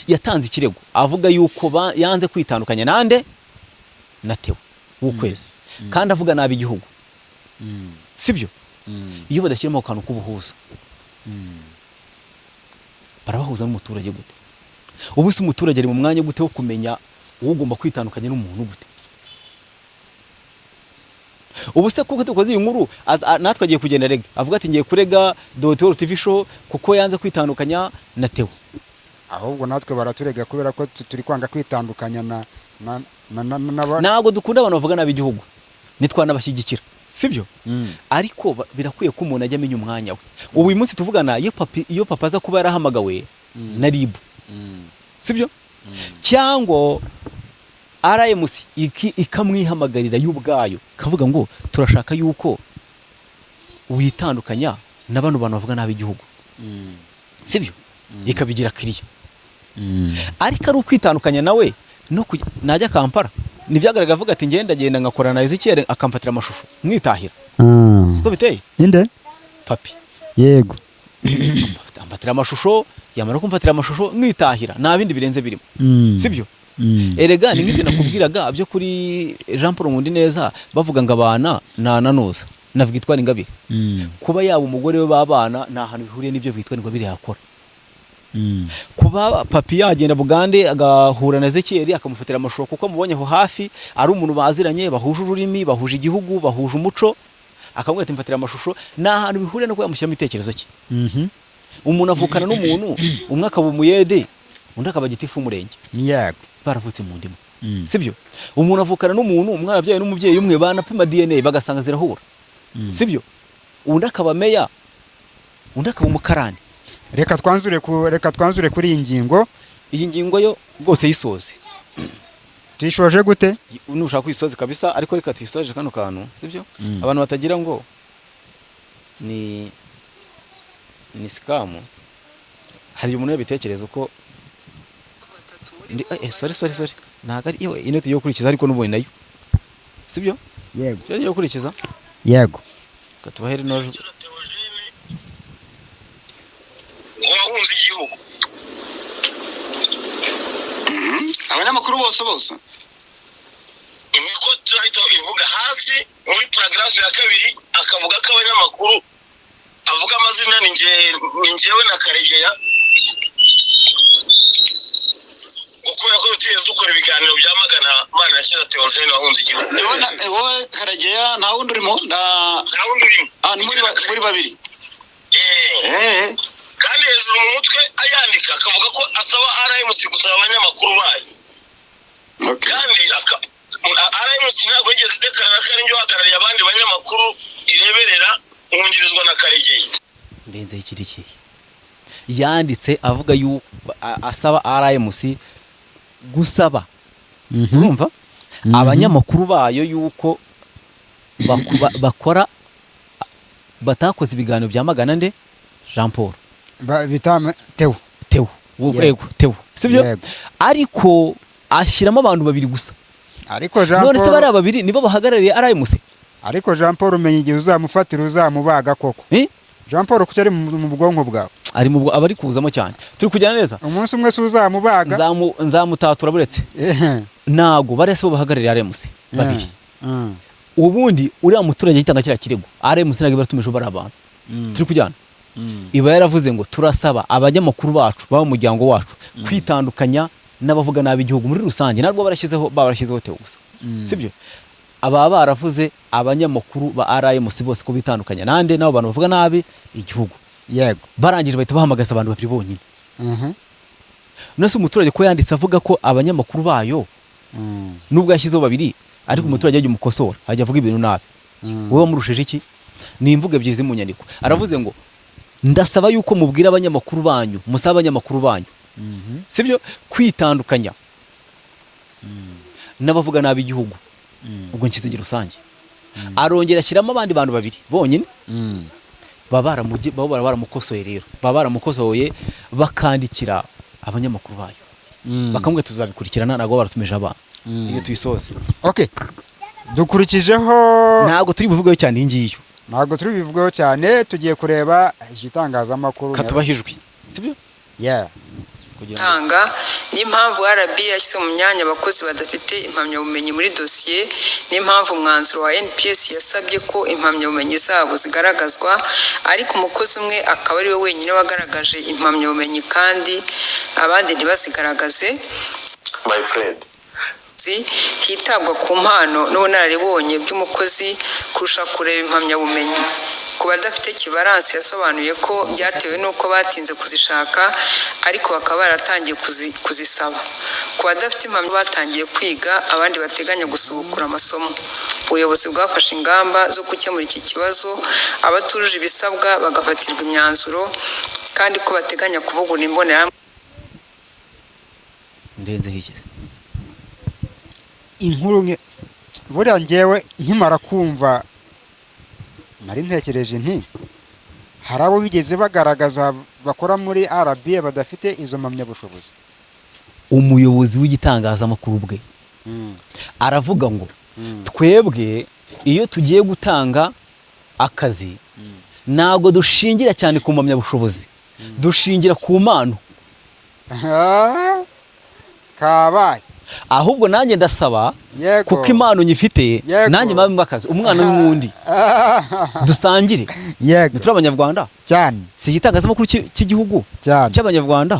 yatanze ikirego avuga yuko yanze kwitandukanya nande na Theo w'ukwezi kandi avuga nabi igihugu sibyo iyo badashyiramo akantu k'ubuhuza barabahuza n'umuturage gute ubu se umuturage ari mu mwanya gute wo kumenya uwo ugomba kwitandukanya n'umuntu gute ubu se kuko tukoze iyi nkuru natwe agiye kugenda rega avuga ati ngiye kurega Dr TV show kuko yanze kwitandukanya na Theo ahubwo natwe baraturega kubera ko turi kwanga kwitandukanya na ntabwo dukunda abantu bavuga nabi igihugu nitwanabashyigikira sibyo ariko birakwiye ko umuntu ajya amenya umwanya we ubu uyu munsi tuvugana iyo papa aza kuba yarahamagawe na RIB sibyo cyangwa RMC ikamwihamagarira y'ubwayo kavuga ngo turashaka yuko witandukanya na bano bantu bavuga nabi igihugu sibyo ikabigira kiriya ariko ari ukwitandukanya nawe no najya Kampala nivyagaragaga avuga ati ngenda ngakorana na Ezekiel akamfatira amashusho mwitahira siko biteye inde papi yego amfatira amashusho yamara kumfatira amashusho mwitahira nta bindi birenze birimo sibyo erega ni nk'ibyo nakubwiraga byo kuri Jean Paul Ngundi neza bavuga ngo abana nanoza navuga itwara ingabire kuba yaba umugore we babana nta hantu bihuriye n'ibyo vitwa ingabire yakora kuba papi yagenda Bugande agahura na Ezekiel akamufatira amashusho kuko mubonye aho hafi ari umuntu baziranye bahuje ururimi bahuje igihugu bahuje umuco akamwe ati mfatira amashusho nta hantu bihuriye no kuyamushyira mu bitekerezo cye umuntu avukana n'umuntu umwe akaba umuyede undi akaba gitifu umurenge yego baravutse mu ndimo sibyo umuntu avukana n'umuntu umwana abyaye n'umubyeyi umwe banapima DNA bagasanga zirahura sibyo undi akaba meya undi akaba umukarani reka twanzure kuri iyi ngingo yo rwose yisoze tuyishoje gute nushaka kwisoze kabisa ariko reka tuyisoje kano kantu sibyo abantu batagira ngo ni scam hari umuntu yabitekereza uko sorry naga ari yewe ino tuyo kurikiza ariko n'ubone nayo sibyo yego tuyo kurikiza yego katubahere no wahunze igihugu abanyamakuru bose niko turahita ivuga hasi muri paragraphe ya kabiri akavuga ko abanyamakuru avuga amazina ni njyewe na Karegeya ukora ko tugiye dukora ibiganiro byamagana Mana yashyize Theogene wahunze igihugu wowe Karegeya nta wundi urimo ni muri babiri kandi hejuru mu mutwe ayandika akavuga ko asaba RMC gusaba abanyamakuru bayo kandi RMC ntabwo yigeze idekarara ko ari njye uhagarariye abandi banyamakuru ireberera umwungirizwa na Karegeya ndenze ikiriki yanditse avuga asaba RMC gusaba urumva abanyamakuru bayo yuko bakora batakoze ibiganiro byamagana nde Jean Paul bitama Theo sibyo ariko ashyiramo abantu babiri gusa ariko Jean Paul none se bari babiri nibo bahagarariye RMC ariko Jean Paul umenye igihe uzamufatira uzamubaga koko Jean Paul kucyari mu bwonko bwawe ari mu abari kuzamo cyane turi kujyana neza umunsi umwe se uzamubaga nzamutatura buretse nago barese bo bahagarariye RMC babiri ubundi uriya muturage yitanga kira kirego RMC nage baratumije bari abantu turi kujyana iba yaravuze ngo turasaba abanyamakuru bacu baba mu muryango wacu kwitandukanya n'abavuga nabi igihugu muri rusange narwo barashyizeho Theo gusa sibyo aba baravuze abanyamakuru ba RMC bose ko bitandukanya nande nabo bantu bavuga nabi igihugu yego barangije bahita bahamagaza abantu babiri bonyine nose umuturage ko yanditse avuga ko abanyamakuru bayo nubwo yashyizeho babiri ariko umuturage yagiye umukosora ajya avuga ibintu nabi wowe wamurusheje iki ni imvugo ebyiri mu nyandiko aravuze ngo ndasaba yuko mubwira abanyamakuru banyu musaba abanyamakuru banyu sibyo kwitandukanya n'abavuga nabi igihugu ubwo nkizigira rusange arongera ashyiramo abandi bantu babiri bonyine baba baramukosoye rero baba baramukosoye bakandikira abanyamakuru bayo bakamwe tuzabikurikirana nago baratumije abantu iyo tuyisoze okay dukurikijeho ntago turi buvugeho cyane ingiyo ntago turi bivugeho cyane tugiye kureba igitangazamakuru katubahijwe sibyo gutanga n'impamvu RB yashyize mu myanya abakozi badafite impamyabumenyi muri dosiye n'impamvu umwanzuro wa NPS yasabye ko impamyabumenyi zabo zigaragazwa ariko umukozi umwe akaba ari we wenyine wagaragaje impamyabumenyi kandi abandi ntibazigaragaze. My friend, hitabwa ku mpano n'ubunararibonye by'umukozi kurusha kureba impamyabumenyi. Ku badafite kibaransi yasobanuye ko byatewe n'uko batinze kuzishaka ariko bakaba baratangiye kuzisaba. Ku badafite impamvu batangiye kwiga abandi bateganya gusubukura amasomo. Ubuyobozi bwafashe ingamba zo gukemura iki kibazo abatujuje ibisabwa bagafatirwa imyanzuro kandi ko bateganya kuvugurura imbonerahamwe. Ndenze higeze inkuru buriya njyewe nkimara kumva nari ntekereje nti hari abo bigeze bagaragaza bakora muri RBA badafite izo mpamyabushobozi. umuyobozi w'igitangazamakuru bwe aravuga ngo twebwe iyo tugiye gutanga akazi ntago dushingira cyane ku mpamyabushobozi dushingira ku mpano. Kabaye ahubwo nanjye ndasaba kuko impano nyifite nanjye mpamwe akazi umwana w'undi dusangire turi abanyarwanda cyane si igitangazamakuru cy'igihugu cy'abanyarwanda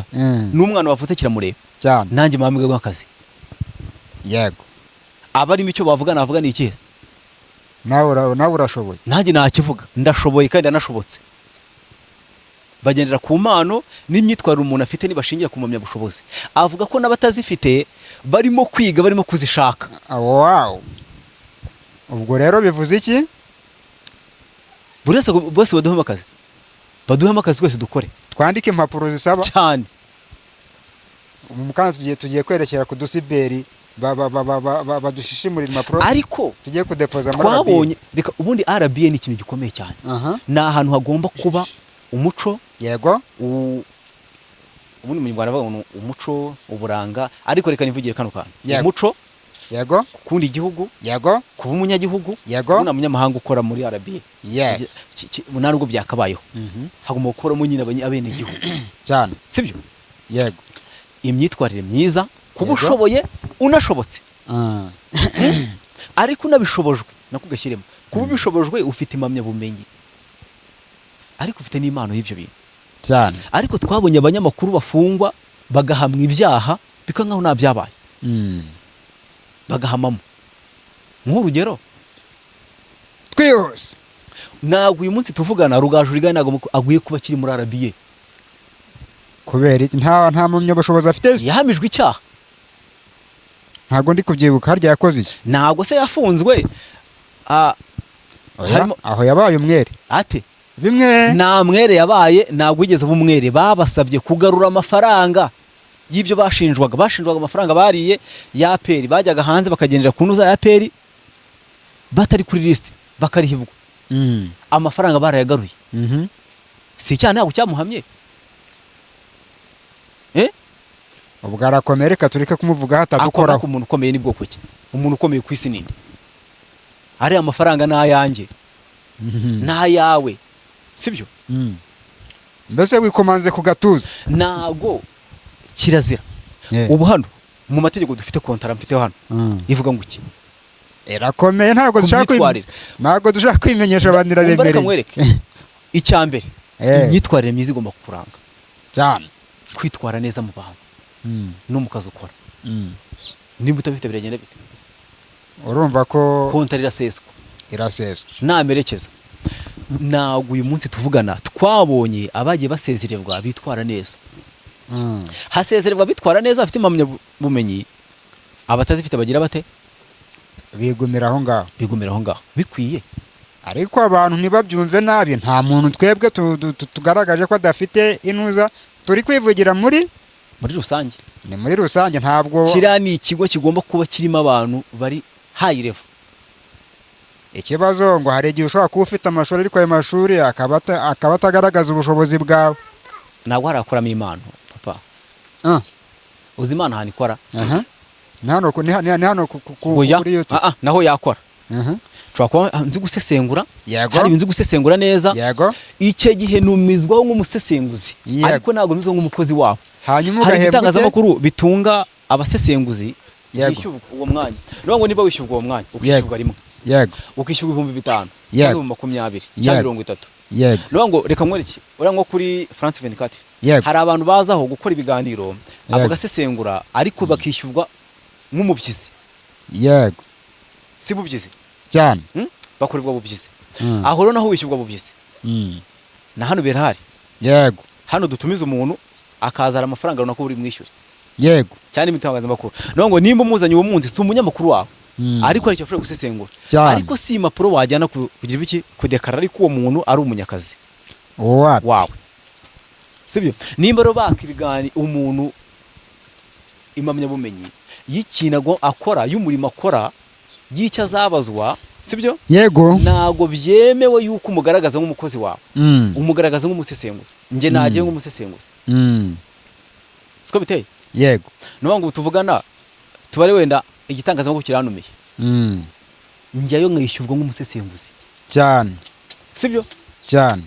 n'umwana wafute kiramureba cyane nanjye mpamwe akazi yego abarimo icyo bavuga navuga ni ikihe nawe urashoboye nanjye ntakivuga ndashoboye kandi ndanashobotse. Bagendera ku mpano n'imyitwarire umuntu afite nibashingira ku mpamyabushobozi. Avuga ko n'abatazifite barimo kwiga barimo kuzishaka. Wow. Ubwo rero bivuze iki? Bose baduha akazi. Baduha akazi twese dukore. Twandike impapuro zisaba cyane. Umukanda tugiye kwerekera ku dusiberi badushishimurira impapuro ariko tugiye kudepoza muri twabonye reka ubundi RBA ni ikintu gikomeye cyane. Na ahantu hagomba kuba umuco yego ubundi mu Rwanda bavuga umuco uburanga ariko reka nivugire kano kantu umuco yego kundi igihugu yego kuba umunyagihugu yego na munyamahanga ukora muri RBA yes munarwo byakabayeho hagomba gukora mu nyine abene igihugu cyane sibyo yego imyitwarire myiza kuba ushoboye unashobotse ariko unabishobojwe nakugashyiremo kuba ubishobojwe ufite impamyabumenyi ariko ufite n'imano y'ibyo bintu cyane. Ariko twabonye abanyamakuru bafungwa bagahamwa ibyaha bika nkaho nta byabaye bagahamamo nk'urugero twihuse ntabwo uyu munsi tuvugana Rugaju Rigana ntabwo aguye kuba kiri muri RBA kubera nta mpamyabushobozi afite yahamijwe icyaha ntabwo ndi kubyibuka harya yakoze iki ntabwo se yafunzwe aho yabaye umwere ate bimwe nta mwere yabaye ntabwo wigeze bumwere babasabye kugarura amafaranga y'ibyo bashinjwaga amafaranga bariye ya APR bajyaga hanze bakagendera ku ntuza ya APR batari kuri list bakarihibwa amafaranga barayagaruye si cyane ntabwo cyamuhamye ubwo arakomereka tureke kumuvuga hatadukoraho umuntu ukomeye ni bwoko ki umuntu ukomeye ku isi ninde ari amafaranga n'ayanjye n'ayawe sibyo mbese wikomanze ku gatuza nago kirazira ubu hano mu mategeko dufite kontara mfite hano ivuga ngo iki erakomeye ntabwo dushaka kwimenyesha abantu irabemereye icyambere imyitwarire myiza igomba kukuranga cyane kwitwara neza mu bantu no mu kazi ukora nimba utabifite biragenda bite urumva ko kontara iraseswa namerekeza ntabwo uyu munsi tuvugana twabonye abagiye basezererwa bitwara neza hasezererwa bitwara neza afite impamyabumenyi abatazifite bagira bate bigumira aho ngaho bikwiye ariko abantu ntibabyumve nabi nta muntu twebwe tugaragaje ko adafite inuza turi kwivugira muri rusange ni muri rusange ntabwo kiriya ni ikigo kigomba kuba kirimo abantu bari high level. Ikibazo ngo hari igihe ushobora kuba ufite amashuri ariko ayo mashuri akaba atagaragaza ubushobozi bwawe ntabwo harakoramo impano papa uzi imana ahantu ikora ni hano kuri YouTube naho yakora nshobora kuba nzi gusesengura hari nzi gusesengura neza icyo gihe numizwaho nk'umusesenguzi ariko ntabwo numizwaho nk'umukozi wabo hanyuma hari ugahembwa ibitangazamakuru bitunga abasesenguzi Yego. bishyurwa uwo mwanya niyo ngo niba wishyurwa uwo mwanya ukishyurwa rimwe yego ukishyurwa 5,000 Yego. cyangwa 20 Yego. cyangwa 30 yego niyo ngo reka nkwereke uriya nko kuri France 24 yego hari abantu bazaho gukora ibiganiro abo Yego. gasesengura ariko bakishyurwa nk'umubyizi yego si bubyizi cyane bakorerwa bubyizi Mm. aho rero naho wishyurwa bubyizi Mm. na hano birahari yego hano dutumiza umuntu akazana amafaranga runaka uri mwishyure yego cyane imitangazamakuru niyo ngo nimba umuzanye uwo munsi si umunyamakuru wawe Mm. ariko hari icyo ashobora gusesengura Cyane. ariko si impapuro wajyana kugira iki kudekarara ariko uwo muntu ari umunyakazi What? wawe sibyo nimba rero baka ibiganiro umuntu impamyabumenyi y'ikintu akora y'umurimo akora y'icyo azabazwa sibyo yego ntago byemewe yuko umugaragaza nk'umukozi wawe Mm. umugaragaza nk'umusesenguzi njye nagiye nk'umusesenguzi Mm. siko biteye yego niyo ngo tuvugana tubare wenda igitangazamakuru kiranumiye Mm. njyayo nkishyurwa nk'umusesenguzi cyane sibyo cyane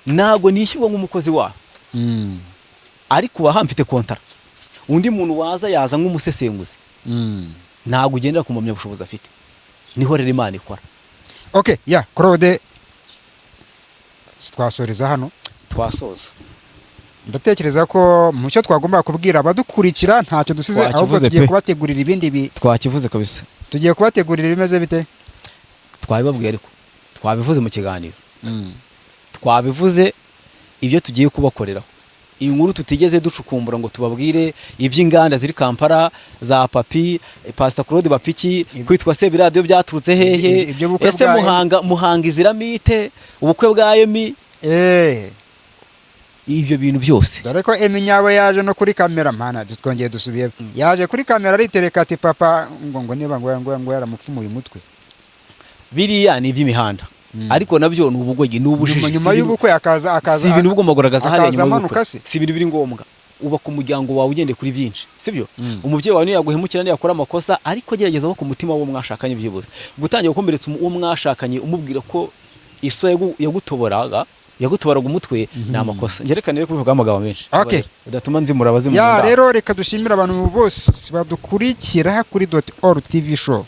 ntago nishyurwa nk'umukozi wawe Mm. ariko uba hamfite kontara undi muntu waza yaza nk'umusesenguzi Mm. ntago ugendera ku mpamyabushobozi afite niho rero Imana ikora okay ya Claude twasoreza hano twasoza ndatekereza ko mu cyo twagomba kubwira abadukurikira ntacyo dusize Twakivuze ahubwo tugiye pe. kubategurira ibindi twakivuze kabisa tugiye kubategurira bimeze bite twabibabwiye ariko twabivuze mu kiganiro Mm. twabivuze ibyo tugiye kubakoreraho inkuru tutigeze ducukumbura ngo tubabwire iby'inganda ziri Kampala za Papi Pastor Claude Bapiki kwitwa Sebi Radio byaturutse hehe Ibyo bukwe ese bwa- muhanga iziramite ubukwe bwa Emi ibyo bintu byose dore ko Eminyawe yaje no kuri kamera mana twongeye dusubiye yaje kuri kamera aritereka ati papa ngo niba ngo yaramupfumuye umutwe biriya ni iby'imihanda ariko nabyo ni ubugwegi ni ubujiji nyuma y'ubukwe akaza si ibintu ugomba kugaragaza hariya akaza nyuma amanuka y'ubukwe se. si ibintu biri ngombwa uba ku muryango wawe ugendeye kuri byinshi sibyo Mm. umubyeyi wawe niyo yaguhemukira niyo yakora amakosa ariko gerageza ko ku mutima w'uwo mwashakanye byibuze gutangira gukomeretsa uwo mwashakanye umubwira ko iso yagutobora yagutobaraga umutwe ni amakosa ngerekane rero kubivuga amagambo menshi Okay. bidatuma nzimura abazimu ya rero reka dushimira abantu bose badukurikira kuri .org TV show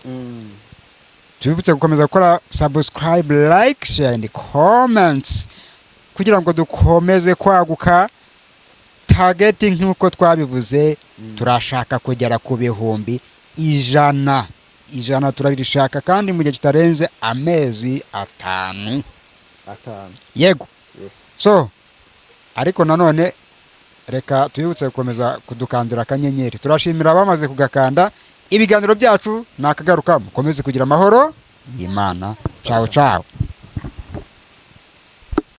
tubibutse gukomeza gukora subscribe like share and comments kugira ngo dukomeze kwaguka targeting nk'uko twabivuze turashaka kugera ku bihumbi 100 turabishaka kandi mu gihe kitarenze amezi 5 yego so ariko nanone reka tubibutse gukomeza kudukandira akanyenyeri turashimira abamaze kugakanda ibiganiro byacu nakagaruka mukomeze kugira amahoro y'Imana ciao ciao